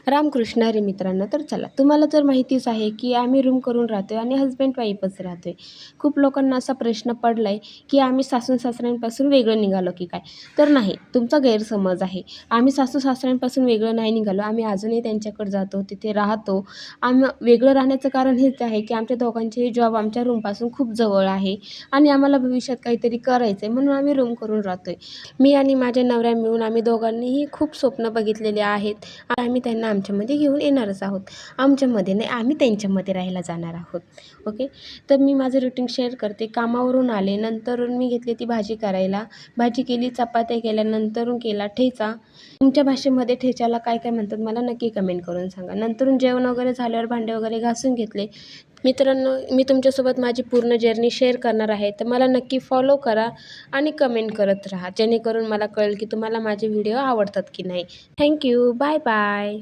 रामकृष्ण हरी मित्रांनो. तर चला, तुम्हाला तर माहितीच आहे की आम्ही रूम करून राहतो आहे आणि हजबंड वाईफच राहतो आहे. खूप लोकांना असा प्रश्न पडला आहे की आम्ही सासू-सासऱ्यांपासून वेगळं निघालो की काय? तर नाही, तुमचा गैरसमज आहे. आम्ही सासू-सासऱ्यांपासून वेगळं नाही निघालो. आम्ही अजूनही त्यांच्याकडे जातो, तिथे राहतो. वेगळं राहण्याचं कारण हेच आहे की आमच्या दोघांचेही जॉब आमच्या रूमपासून खूप जवळ आहे आणि आम्हाला भविष्यात काहीतरी करायचं आहे, म्हणून आम्ही रूम करून राहतो आहे. मी आणि माझ्या नवऱ्या मिळून आम्ही दोघांनीही खूप स्वप्न बघितलेले आहेत. आम्ही त्यांना आमच्यामध्ये घेऊन येणारच आहोत. आमच्यामध्ये नाही, आम्ही त्यांच्यामध्ये राहायला जाणार आहोत. ओके. तर मी माझं रुटीन शेअर करते. कामावरून आले, नंतरून मी घेतली ती भाजी करायला. भाजी केली, चपात्या केल्या, नंतरून केला ठेचा. तुमच्या भाषेमध्ये ठेच्याला काय काय म्हणतात मला नक्की कमेंट करून सांगा. नंतरून जेवण वगैरे झाल्यावर भांडे वगैरे घासून घेतले. मित्रांनो, मी तुमच्यासोबत माझी पूर्ण जर्नी शेअर करणार आहे, तर मला नक्की फॉलो करा आणि कमेंट करत राहा, जेणेकरून मला कळेल की तुम्हाला माझे व्हिडिओ आवडतात की नाही. थँक्यू. Bye bye.